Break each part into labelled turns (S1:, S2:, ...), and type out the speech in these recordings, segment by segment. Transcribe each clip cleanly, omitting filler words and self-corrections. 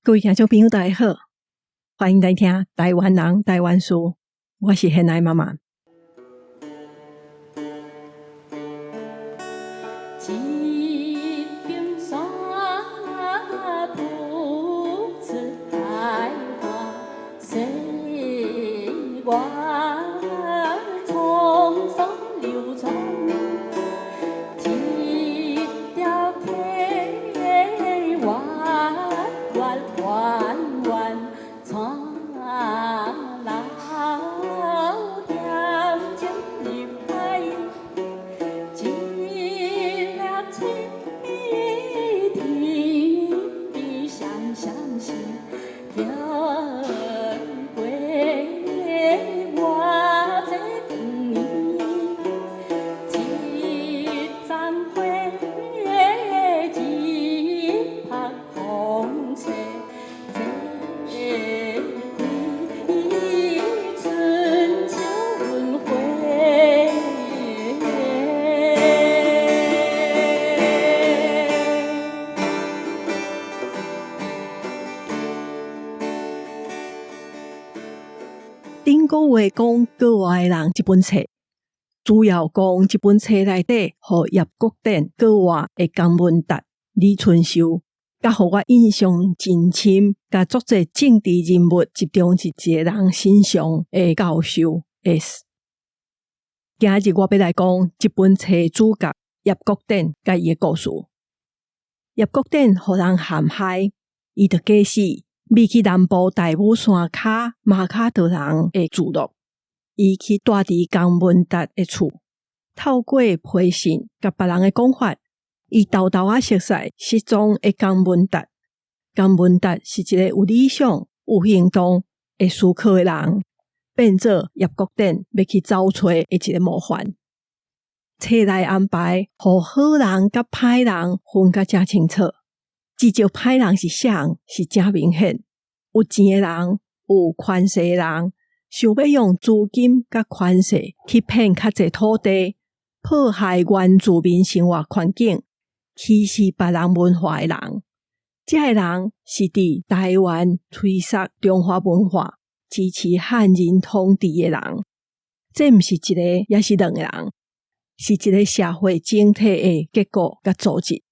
S1: 各位听众朋友大家好，欢迎来听台湾人台湾事，我是现爱妈妈。
S2: 一柄山不知开花，谁管匆匆流转，一条铁弯弯弯弯长老条件离开。
S1: 顶个月讲国外的人这本册，主要讲这本册内底，和叶国典国外的江文达、李春秀，甲互我印象真深，甲作者政治人物集中一个人身上的教授 S。今日我要来讲这本册主角叶国典甲伊的故事。叶国典互人陷害，伊就假死。未去南部大武山骹马卡德人的住落，伊去住伫江文达的厝，透过批信甲别人的讲法，伊偷偷熟悉失踪的江文达。江文达是一个有理想、有行动、会思考的人，变做叶国典要去找找的一个模范。册内安排，互好人甲歹人分甲正清楚。至少歹人是啥人是真明显，有钱的人，有权势的人，想要用资金甲权势去骗较侪土地，迫害原住民生活环境，歧视别人文化的人。这个人是伫台湾吹杀中华文化，支持汉人统治的人。这毋是一个，也是两个人，是一个社会整体的结构甲组织。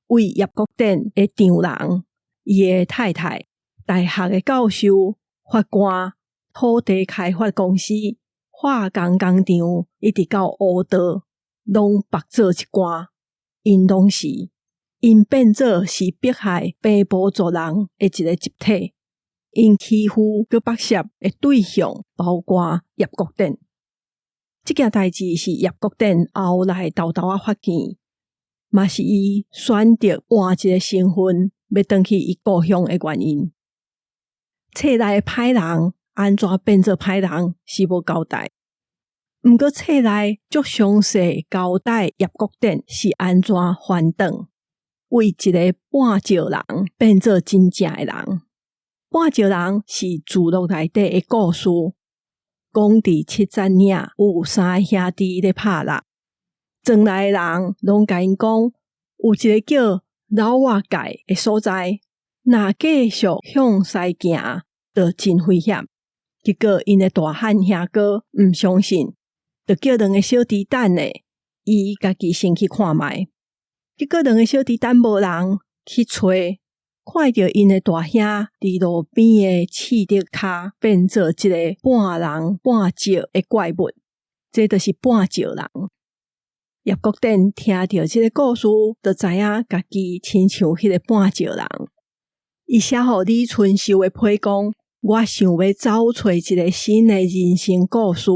S1: 为叶国典的丈人，伊的太太，大学的教授、法官、土地开发公司、化工工厂，一直到黑道，拢白做一寡。因拢是，因变做是迫害平埔族人的一个集体。因欺负佮剥削的对象，包括叶国典。这件代志是叶国典后来偷偷发现。嘛是伊选择换一个身份，要回去伊故乡的原因。册内的歹人安怎变做歹人是无交代，毋过册内足详细交代叶国典是安怎翻转，为一个半石人变做真正的人。半石人是聚落内底的故事，讲伫70岭有3个兄弟咧拍蜡。庄内的人拢甲因讲，有一个叫老外界的所在，若继续向西行，就真危险。结果因的大汉兄哥毋相信，就叫两个小弟等咧，伊家己先去看卖。结果两个小弟等无人去找，看到因的大兄伫路边的刺竹骹变做一个半人半石的怪物，这就是半石人。叶国典听到这个故事，就知影家己亲像迄个半石人。伊写予李春秀的批讲，我想要找找一个新的人生故事，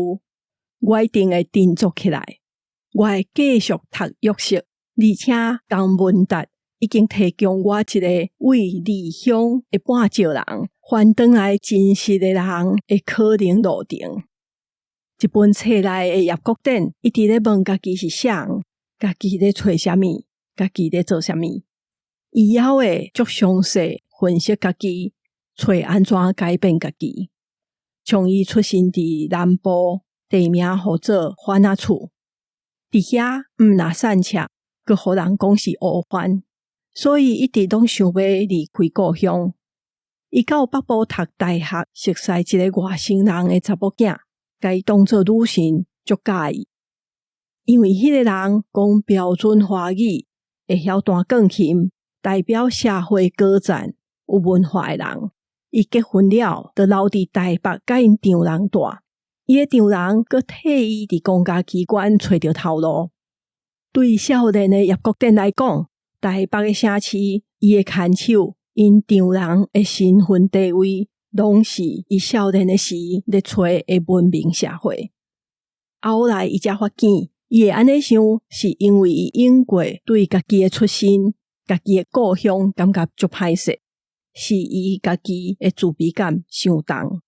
S1: 我一定会振作起来，我会继续读约瑟，而且江文达已经提供我一个为理想的半石人翻转来真实的人的可能路程。一本册内的叶国典一直咧问家己是啥人，家己咧找啥物，家己咧做啥物。伊也会足详细分析家己，找安怎改变家己。从伊出生伫南部，地名号做番仔厝，伫遐毋若散赤，佮互人讲是乌番，所以一直拢想要离开故乡。伊到北部读大学，熟悉一个外省人的查某囝，甲伊当作女神，足介意。因为迄个人讲标准华语，会晓弹钢琴，代表社会高赞、有文化的人。伊结婚了，就留伫台北甲因丈人住。伊的丈人阁替伊伫公家机关找着头路。对少年的叶国典来讲，台北的城市，伊的牵手，因丈人的身份地位，拢是伊少年的时咧找的文明社会。后来伊才发现，伊会安尼想，是因为伊用过对家己的出身、家己的故乡感觉足歹势，是伊家己的自卑感伤重。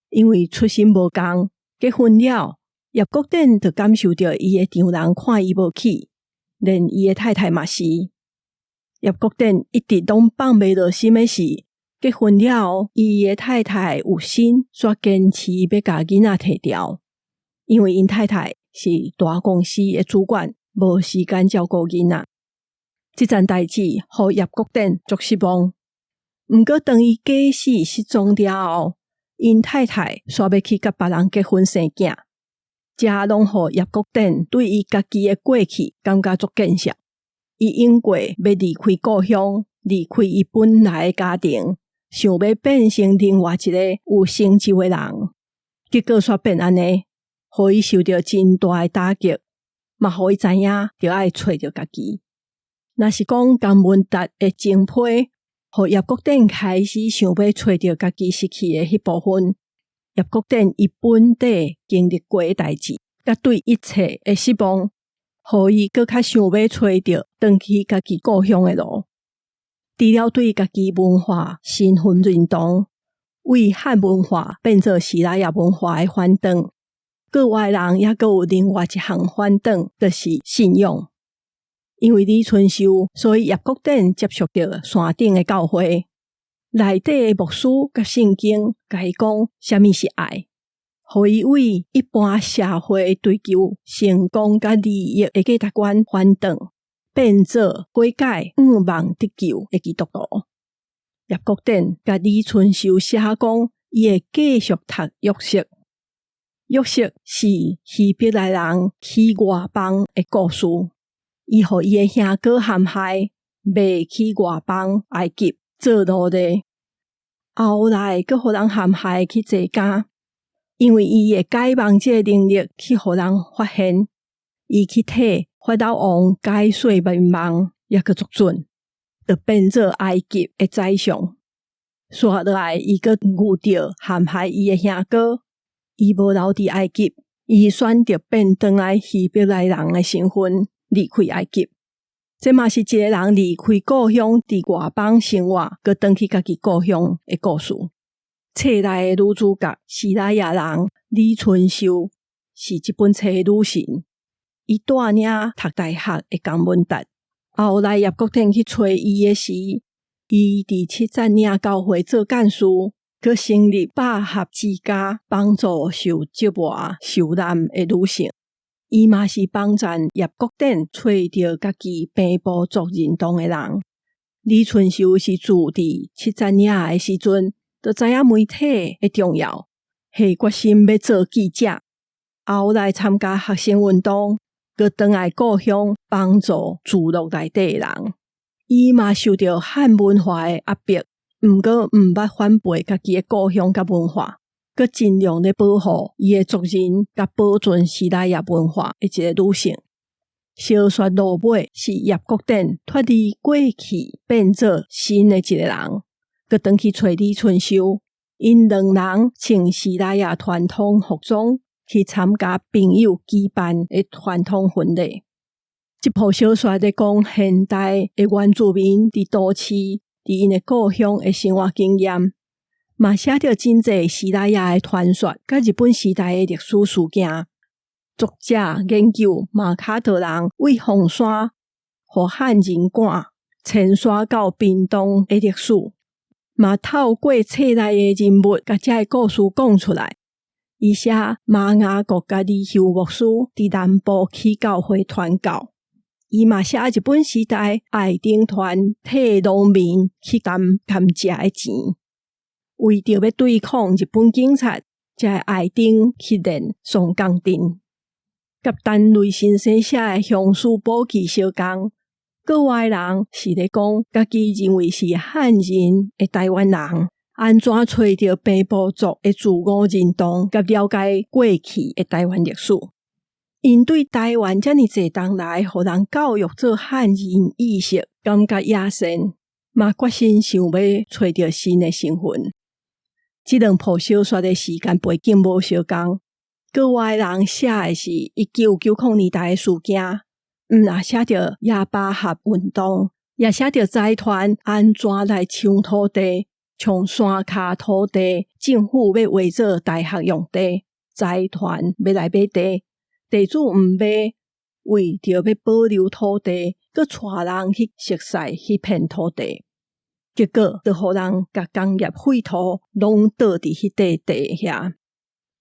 S1: 因为出身无共，结婚了，叶国典就感受到伊的丈人看伊无起，连伊的太太嘛是。叶国典一直拢放袂落心的是，结婚了，伊的太太有心，煞坚持要甲囡仔摕掉，因为因太太是大公司的主管，无时间照顾囡仔。这件代志，互叶国典足失望。毋过，当伊假死失踪了后，因太太煞要去甲别人结婚生囝，这拢互叶国典对伊家己的过去感觉足见笑。伊因过要离开故乡，离开伊本来的家庭，想要变成另外一个有成就的人，结果煞变安尼，互伊受到真大的打击，嘛互伊知影着爱找着家己。若是讲江文达的情批，互叶国典开始想要找着家己失去的迄部分，叶国典伊本底经历过的代志，甲对一切的失望，互伊搁较想要找着回去家己故乡的路。除了对家己文化身份认同，为汉文化变做西拉雅文化的反动，国外人也搁有另外一项反动，就是信仰。因为李春秀，所以叶国典接触到山顶的教会，内底的牧师甲圣经，甲伊讲啥物是爱，互伊为一般社会追求成功甲利益的价值观反动，变做悔改望得救的基督徒。叶国典甲李春秀写讲，伊会继续读约瑟。约瑟是希伯来人去外邦的故事。伊互伊的兄哥陷害，卖去外邦埃及做奴隶，后来阁互人陷害去坐监，因为伊会解梦这个能力去互人发现，伊去替法老王解说迷梦，也阁足准，就变做埃及的宰相。刷落来，伊阁遇到陷害伊的兄哥，伊无留伫埃及，伊选择变转来希伯来人的身份。离开埃及，这嘛是一个人离开故乡，伫外邦生活，佮回去家己故乡的故事。册内的女主角西拉雅人李春秀是这本册的女神，伊带领读大学的江文达。后来叶国典去找伊的时，伊伫七赞岭教会做干事，佮成立百合之家，帮助受折磨、受难的女性。伊嘛是帮赞叶国典找到家己平埔族认同的人。李春秀是住伫七赞岭的时阵，就知影媒体的重要，下决心要做记者。后来参加学生运动，佮回来故乡帮助聚落内底的人。伊嘛受到汉文化的压迫，毋过毋捌反背家己的故乡甲文化。佮尽量咧保护伊的族人，甲保存西拉雅文化的一个女性。小说落尾是叶国典脱离过去，变做新的一个人，佮回去找李春秀。因两人穿西拉雅传统服装去参加朋友举办的传统婚礼。这部小说在讲现代的原住民伫都市、伫因的故乡的生活经验。嘛写着真侪西拉雅的传说，甲日本时代的历史事件。作者研究马卡特人为红山互汉人赶迁徙到屏东的历史，嘛透过册内的人物甲这个故事讲出来。伊写马雅国甲李修牧师伫南部起教会传教，伊嘛写日本时代爱丁团替农民去甘蔗的钱。为着要对抗日本警察，才会爱丁去练双钢钉。甲单雷先生写的《乡书簿记》相共，国外人是咧讲家己认为是汉人的台湾人，安怎找到平埔族的自我认同，甲了解过去的台湾历史。因对台湾遮尔济冬来，互人教育做汉人意识，感觉野生，嘛决心想要找到新的身份。这两部小说的时间背景无相共，国外人写的是1990年代的事件，也写着野百合运动，也写着财团安怎来抢土地，从山骹土地，政府要划做大学用地，财团要来买地，地主毋买，为着要保留土地，佮带人去熟悉去骗土地。结果就互人甲工业废土拢倒伫迄块地遐。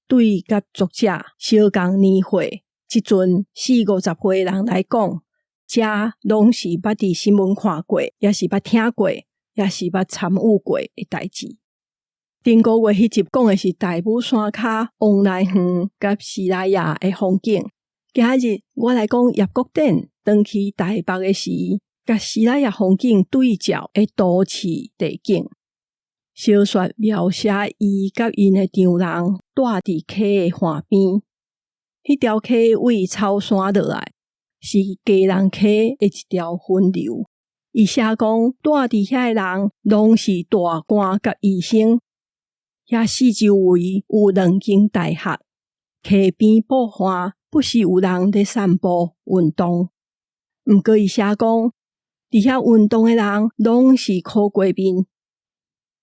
S1: 对甲作者相共年岁，即阵40-50岁人来讲，遮拢是捌伫新闻看过，也是捌听过，也是捌参与过的代志。顶个月迄集讲的是大武山骹王来园甲西拉雅的风景。今日我来讲叶国典转去台北的时，甲西拉雅风景对照的都市地景。小说描写伊甲因的丈人住伫溪的岸边，迄条溪为草山落来，是家人溪的一条分流。伊写讲住伫遐的人拢是大官甲医生，遐四周围有2间大学，溪边布花不时有人咧散步运动。毋过伊写讲，伫遐运动的人拢是苦过面。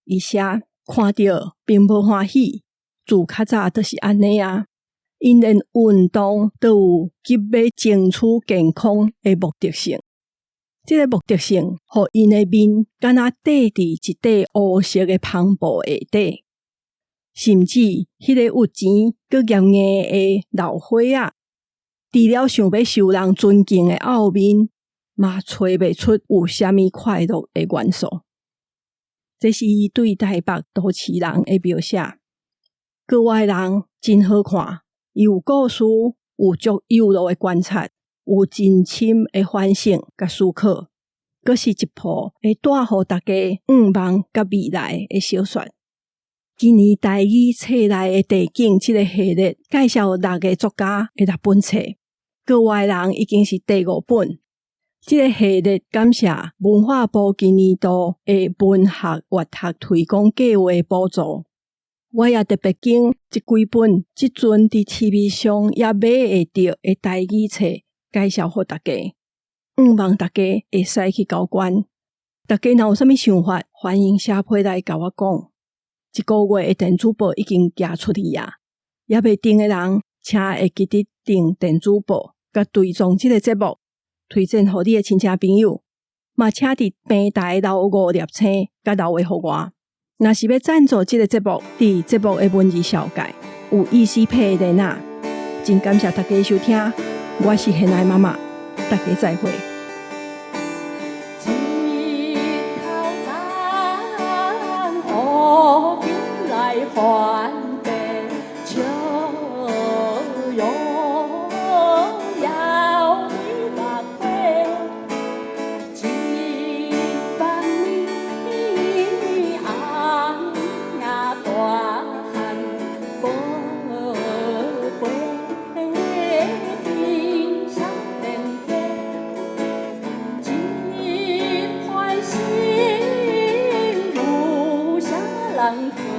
S1: 伊写看到并无欢喜，自较早就是安尼啊。因连运动都有急要争取健康的目的性。这个目的性，互因的面敢若缀伫一块乌色的篷布下底，甚至迄个有钱佮严硬的老伙仔，除了想要受人尊敬的后面，嘛找袂出有啥物快乐的元素。这是伊对台北都市人的描写。国外人真好看，伊有故事，有足有路的观察，有真深的反省甲思考，佫是一部会带互大家愿望甲未来的小说。今年台语册内的地景这个系列介绍6个作家的6本册，国外人已经是第5本。这个系列感谢文化部今年度的文学阅读推广计划补助。我也特别拣这几本即阵伫TV上也买会到的台语册介绍给大家，希望大家会使去交关。大家若有啥物想法，欢迎写批来甲我讲。这个月的电子报已经寄出去啊，也未订的人，请会记得订电子报，甲追踪这个节目，推荐给你的亲戚朋友，嘛请伫平台留5粒星，甲留话给我。若是要赞助这个节目，伫节目的文字小解有EC Pay 的真感谢大家收听，我是现爱妈妈，大家再会。
S2: 还得秋哟要你把杯，一般你阿呀大汉宝贝，冰上天天，一块心如下浪。